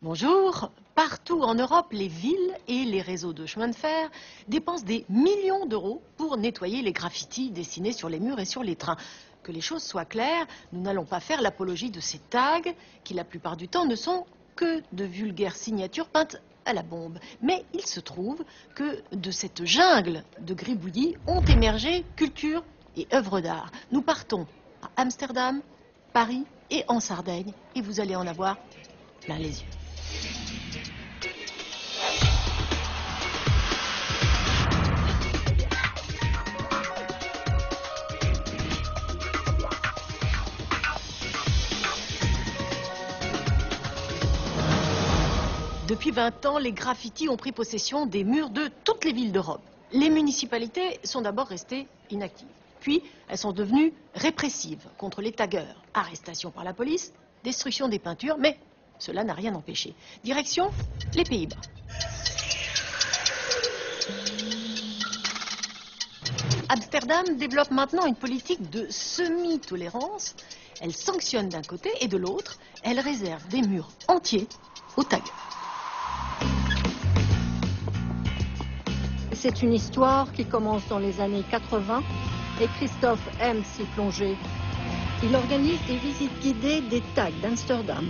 Bonjour. Partout en Europe, les villes et les réseaux de chemin de fer dépensent des millions d'euros pour nettoyer les graffitis dessinés sur les murs et sur les trains. Que les choses soient claires, nous n'allons pas faire l'apologie de ces tags qui, la plupart du temps, ne sont que de vulgaires signatures peintes à la bombe. Mais il se trouve que de cette jungle de gribouillis ont émergé culture et œuvres d'art. Nous partons à Amsterdam, Paris et en Sardaigne et vous allez en avoir plein les yeux. Depuis 20 ans, les graffitis ont pris possession des murs de toutes les villes d'Europe. Les municipalités sont d'abord restées inactives. Puis, elles sont devenues répressives contre les taggeurs. Arrestation par la police, destruction des peintures, mais cela n'a rien empêché. Direction, les Pays-Bas. Amsterdam développe maintenant une politique de semi-tolérance. Elle sanctionne d'un côté et de l'autre, elle réserve des murs entiers aux taggeurs. C'est une histoire qui commence dans les années 80 et Christophe aime s'y plonger. Il organise des visites guidées des tags d'Amsterdam.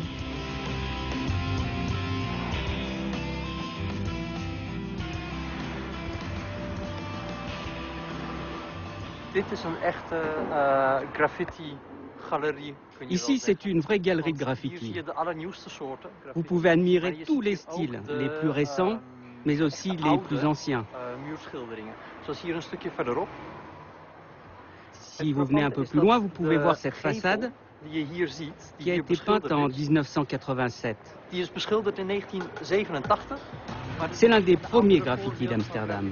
Ici, c'est une vraie galerie de graffiti. Vous pouvez admirer tous les styles, les plus récents, mais aussi les plus anciens. Si vous venez un peu plus loin, vous pouvez voir cette façade qui a été peinte en 1987. C'est l'un des premiers graffitis d'Amsterdam.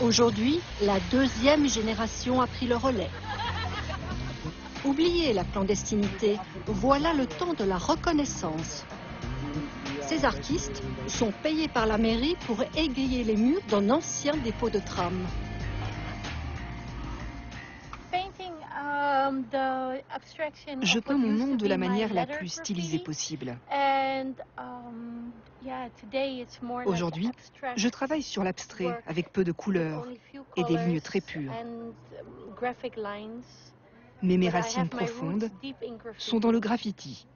Aujourd'hui, la deuxième génération a pris le relais. Oubliez la clandestinité, voilà le temps de la reconnaissance. Ces artistes sont payés par la mairie pour égayer les murs d'un ancien dépôt de tram. Je peins mon nom de la manière la plus stylisée possible. Aujourd'hui, je travaille sur l'abstrait avec peu de couleurs et des lignes très pures. Mais mes racines profondes sont dans le graffiti.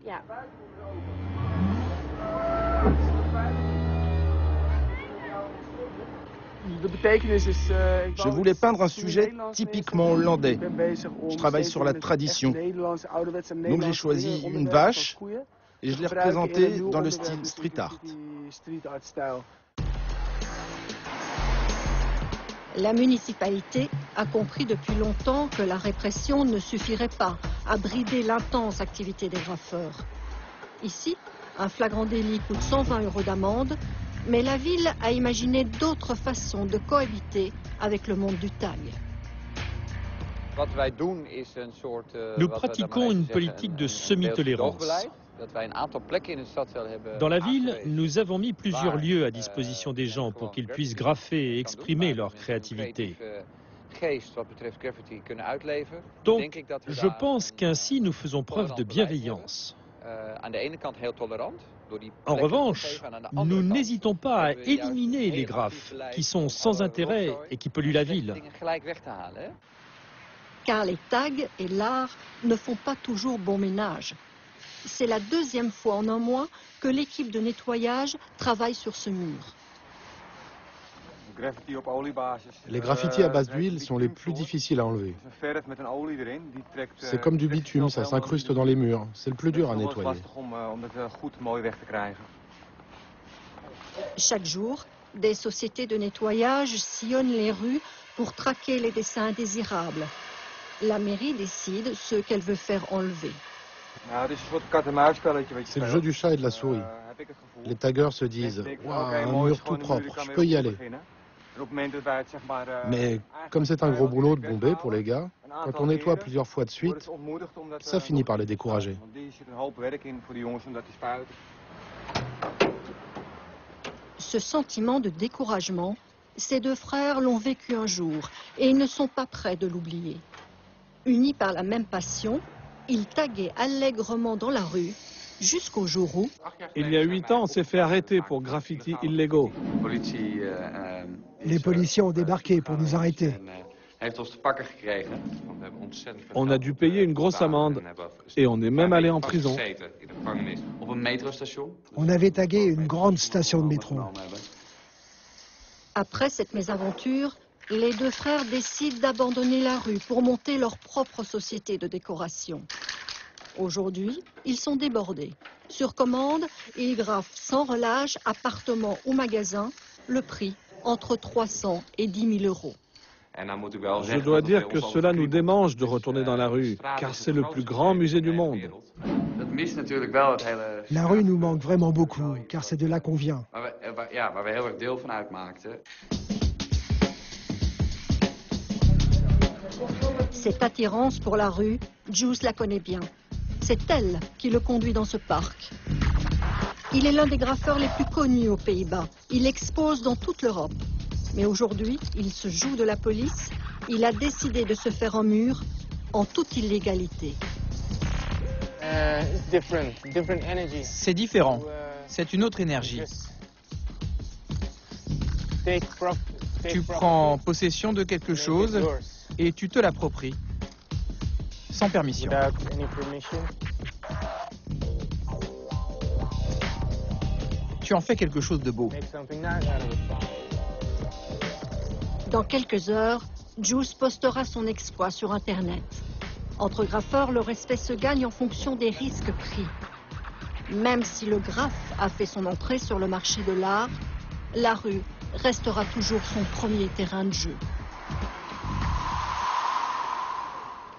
Je voulais peindre un sujet typiquement hollandais. Je travaille sur la tradition. Donc j'ai choisi une vache et je l'ai représentée dans le style street art. La municipalité a compris depuis longtemps que la répression ne suffirait pas à brider l'intense activité des graffeurs. Ici, un flagrant délit coûte 120 € d'amende, mais la ville a imaginé d'autres façons de cohabiter avec le monde du tag. Nous pratiquons une politique de semi-tolérance. Dans la ville, nous avons mis plusieurs lieux à disposition des gens pour qu'ils puissent graffer et exprimer leur créativité. Donc, je pense qu'ainsi nous faisons preuve de bienveillance. En revanche, nous n'hésitons pas à éliminer les graphes qui sont sans intérêt et qui polluent la ville. Car les tags et l'art ne font pas toujours bon ménage. C'est la deuxième fois en un mois que l'équipe de nettoyage travaille sur ce mur. Les graffitis à base d'huile sont les plus difficiles à enlever. C'est comme du bitume, ça s'incruste dans les murs. C'est le plus dur à nettoyer. Chaque jour, des sociétés de nettoyage sillonnent les rues pour traquer les dessins indésirables. La mairie décide ce qu'elle veut faire enlever. C'est le jeu du chat et de la souris. Les taggeurs se disent « Waouh, un mur tout propre, je peux y aller ». Mais comme c'est un gros boulot de bomber pour les gars, quand on nettoie plusieurs fois de suite, ça finit par les décourager. Ce sentiment de découragement, ces deux frères l'ont vécu un jour et ils ne sont pas prêts de l'oublier. Unis par la même passion, Ils taguaient allègrement dans la rue jusqu'au jour où... Il y a 8 ans, on s'est fait arrêter pour graffitis illégaux. Les policiers ont débarqué pour nous arrêter. On a dû payer une grosse amende et on est même allé en prison. On avait tagué une grande station de métro. Après cette mésaventure, les deux frères décident d'abandonner la rue pour monter leur propre société de décoration. Aujourd'hui, ils sont débordés. Sur commande, ils graffent sans relâche, appartements ou magasins, le prix entre 300 et 10 000 euros. Je dois dire que cela nous démange de retourner dans la rue, car c'est le plus grand musée du monde. La rue nous manque vraiment beaucoup, car c'est de là qu'on vient. Cette attirance pour la rue, Jules la connaît bien. C'est elle qui le conduit dans ce parc. Il est l'un des graffeurs les plus connus aux Pays-Bas. Il expose dans toute l'Europe. Mais aujourd'hui, il se joue de la police. Il a décidé de se faire un mur en toute illégalité. C'est différent. C'est une autre énergie. Tu prends possession de quelque chose et tu te l'appropries. Sans permission. Tu en fais quelque chose de beau. Dans quelques heures, Jules postera son exploit sur Internet. Entre graffeurs, le respect se gagne en fonction des risques pris. Même si le graphe a fait son entrée sur le marché de l'art, la rue restera toujours son premier terrain de jeu.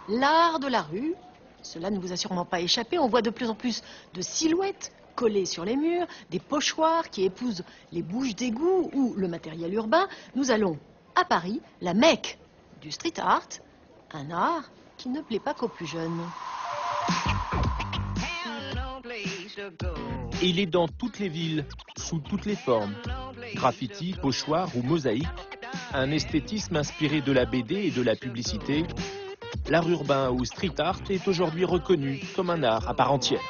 L'art de la rue, cela ne vous a sûrement pas échappé, on voit de plus en plus de silhouettes collées sur les murs, des pochoirs qui épousent les bouches d'égout ou le matériel urbain. Nous allons à Paris, la Mecque du street art, un art qui ne plaît pas qu'aux plus jeunes. Il est dans toutes les villes, sous toutes les formes. Graffiti, pochoir ou mosaïque, un esthétisme inspiré de la BD et de la publicité. L'art urbain ou street art est aujourd'hui reconnu comme un art à part entière.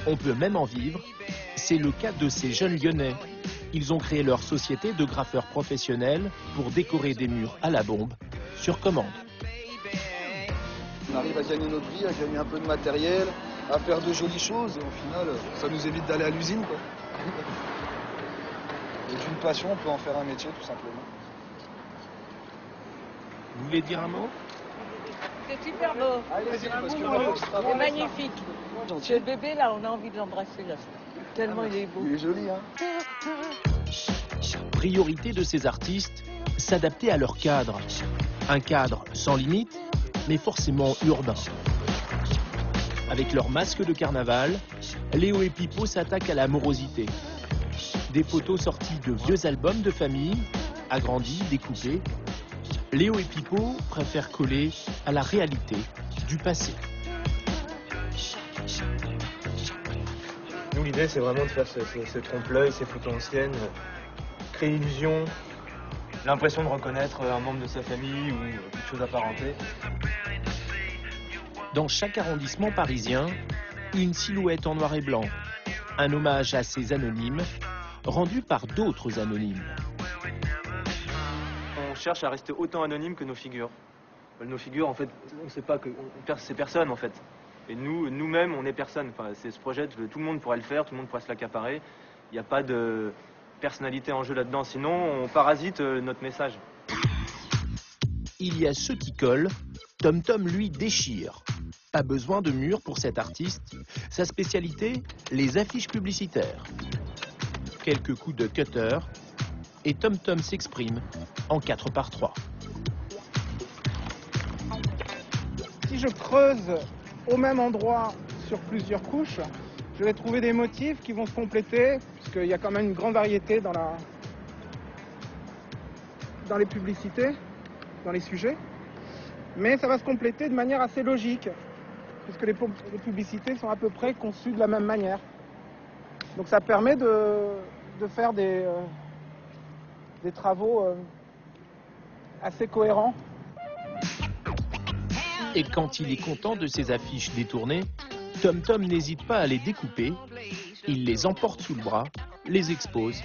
On peut même en vivre. C'est le cas de ces jeunes Lyonnais. Ils ont créé leur société de graffeurs professionnels pour décorer des murs à la bombe, sur commande. On arrive à gagner notre vie, à gagner un peu de matériel, à faire de jolies choses et au final, ça nous évite d'aller à l'usine, quoi. Et d'une passion, on peut en faire un métier, tout simplement. Vous voulez dire un mot? C'est super beau. C'est magnifique. Chez le bébé, là, on a envie de l'embrasser, là. Tellement il est beau. Il est joli, hein. Priorité de ces artistes, s'adapter à leur cadre. Un cadre sans limite, mais forcément urbain. Avec leur masque de carnaval, Léo et Pipo s'attaquent à la morosité. Des photos sorties de vieux albums de famille, agrandis, découpés. Léo et Pipo préfèrent coller à la réalité du passé. Nous, l'idée, c'est vraiment de faire ce trompe-l'œil, ces photos anciennes, créer l'illusion, l'impression de reconnaître un membre de sa famille ou quelque chose apparenté. Dans chaque arrondissement parisien, une silhouette en noir et blanc, un hommage à ces anonymes, rendu par d'autres anonymes. On cherche à rester autant anonyme que nos figures. Nos figures, en fait, on ne sait pas que c'est personne, en fait. Et nous-mêmes, on est personne. Enfin, c'est ce projet, tout le monde pourrait le faire, tout le monde pourrait se l'accaparer. Il n'y a pas de personnalité en jeu là-dedans, sinon on parasite notre message. Il y a ceux qui collent, TomTom lui déchire. Pas besoin de mur pour cet artiste. Sa spécialité, les affiches publicitaires. Quelques coups de cutter et TomTom s'exprime en 4x3. Si je creuse au même endroit sur plusieurs couches, je vais trouver des motifs qui vont se compléter, puisqu'il y a quand même une grande variété dans les publicités, dans les sujets. Mais ça va se compléter de manière assez logique, puisque les publicités sont à peu près conçues de la même manière. Donc ça permet de faire des travaux assez cohérents. Et quand il est content de ses affiches détournées, Tom Tom n'hésite pas à les découper. Il les emporte sous le bras, les expose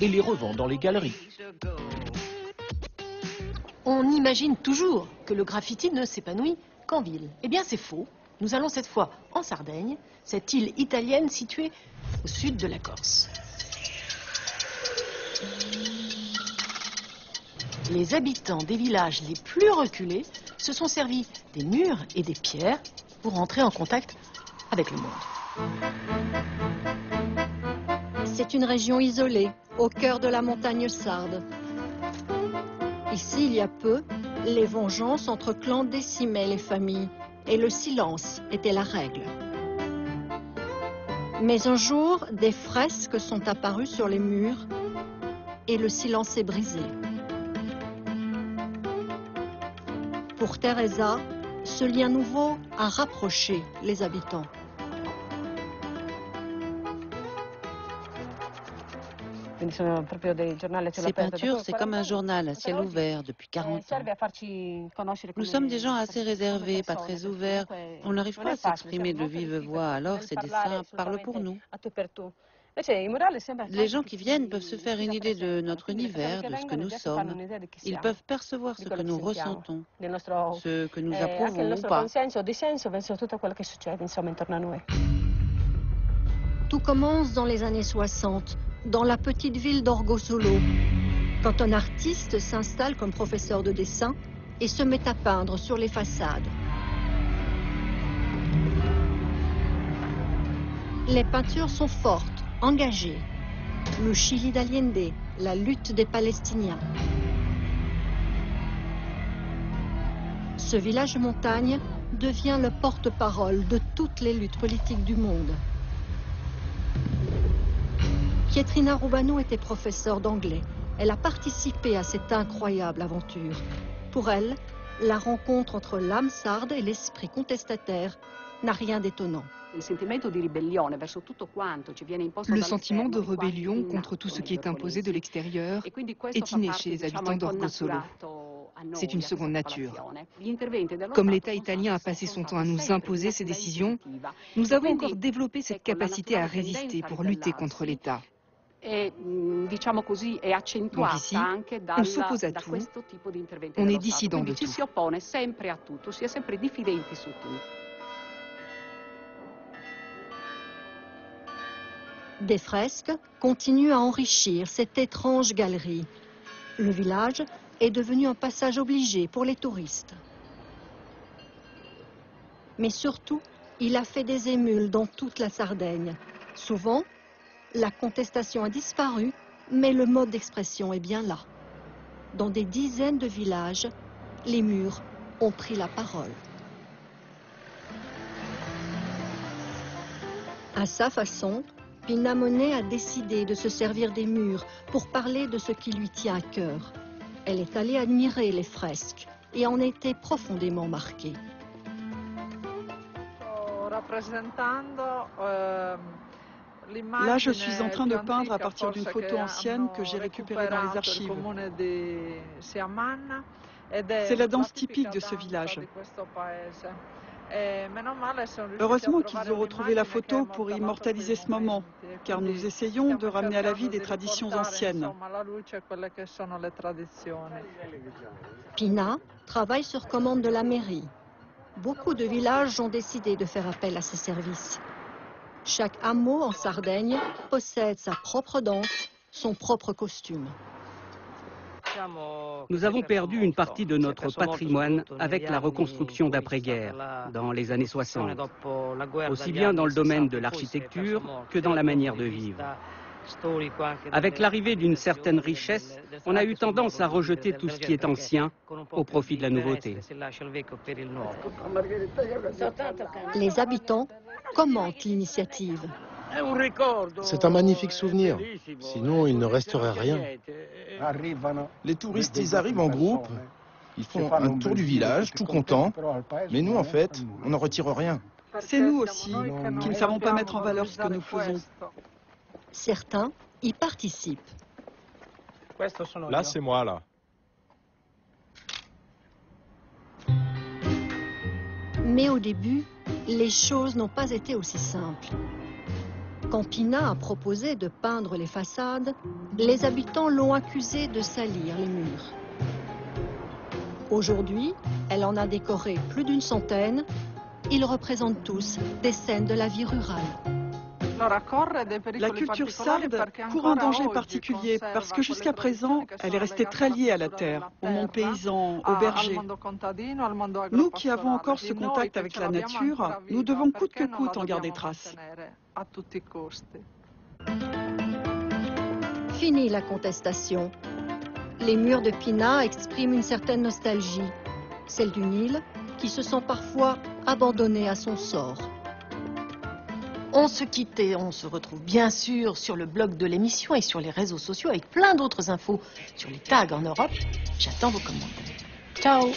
et les revend dans les galeries. On imagine toujours que le graffiti ne s'épanouit qu'en ville. Eh bien, c'est faux. Nous allons cette fois en Sardaigne, cette île italienne située au sud de la Corse. Les habitants des villages les plus reculés se sont servis des murs et des pierres pour entrer en contact avec le monde. C'est une région isolée, au cœur de la montagne sarde. Ici, il y a peu, les vengeances entre clans décimaient les familles et le silence était la règle. Mais un jour, des fresques sont apparues sur les murs et le silence est brisé. Pour Teresa, ce lien nouveau a rapproché les habitants. Ces peintures, c'est comme un journal à ciel ouvert depuis 40 ans. Nous sommes des gens assez réservés, pas très ouverts. On n'arrive pas à s'exprimer de vive voix, alors ces dessins parlent pour nous. Les gens qui viennent peuvent se faire une idée de notre univers, de ce que nous sommes. Ils peuvent percevoir ce que nous ressentons, ce que nous approuvons ou pas. Tout commence dans les années 60, dans la petite ville d'Orgosolo, quand un artiste s'installe comme professeur de dessin et se met à peindre sur les façades. Les peintures sont fortes, engagées. Le Chili d'Allende, la lutte des Palestiniens. Ce village montagne devient le porte-parole de toutes les luttes politiques du monde. Pietrina Rubano était professeure d'anglais. Elle a participé à cette incroyable aventure. Pour elle, la rencontre entre l'âme sarde et l'esprit contestataire n'a rien d'étonnant. Le sentiment de rébellion contre tout ce qui est imposé de l'extérieur est inné chez les habitants d'Orgosolo. C'est une seconde nature. Comme l'État italien a passé son temps à nous imposer ses décisions, nous avons encore développé cette capacité à résister pour lutter contre l'État. Donc ici, on s'oppose à tout, on est dissident de tout. Des fresques continuent à enrichir cette étrange galerie. Le village est devenu un passage obligé pour les touristes. Mais surtout, il a fait des émules dans toute la Sardaigne. Souvent, la contestation a disparu, mais le mode d'expression est bien là. Dans des dizaines de villages, les murs ont pris la parole. À sa façon, Pina Monet a décidé de se servir des murs pour parler de ce qui lui tient à cœur. Elle est allée admirer les fresques et en était profondément marquée. Là, je suis en train de peindre à partir d'une photo ancienne que j'ai récupérée dans les archives. C'est la danse typique de ce village. Heureusement qu'ils ont retrouvé la photo pour immortaliser ce moment, car nous essayons de ramener à la vie des traditions anciennes. Pina travaille sur commande de la mairie. Beaucoup de villages ont décidé de faire appel à ses services. Chaque hameau en Sardaigne possède sa propre danse, son propre costume. Nous avons perdu une partie de notre patrimoine avec la reconstruction d'après-guerre, dans les années 60, aussi bien dans le domaine de l'architecture que dans la manière de vivre. Avec l'arrivée d'une certaine richesse, on a eu tendance à rejeter tout ce qui est ancien au profit de la nouveauté. Les habitants commentent l'initiative. C'est un magnifique souvenir, sinon il ne resterait rien. Les touristes, ils arrivent en groupe, ils font un tour du village, tout contents, mais nous, en fait, on n'en retire rien. C'est nous aussi qui ne savons pas mettre en valeur ce que nous faisons. Certains y participent. Là, c'est moi, là. Mais au début, les choses n'ont pas été aussi simples. Quand Pina a proposé de peindre les façades, les habitants l'ont accusée de salir les murs. Aujourd'hui, elle en a décoré plus d'une centaine. Ils représentent tous des scènes de la vie rurale. La culture sarde court un danger particulier parce que jusqu'à présent, elle est restée très liée à la terre, au monde paysan, aux bergers. Nous qui avons encore ce contact avec la nature, nous devons coûte que coûte en garder trace. Fini la contestation. Les murs de Pina expriment une certaine nostalgie, celle d'une île qui se sent parfois abandonnée à son sort. On se quitte et on se retrouve bien sûr sur le blog de l'émission et sur les réseaux sociaux avec plein d'autres infos sur les tags en Europe. J'attends vos commentaires. Ciao!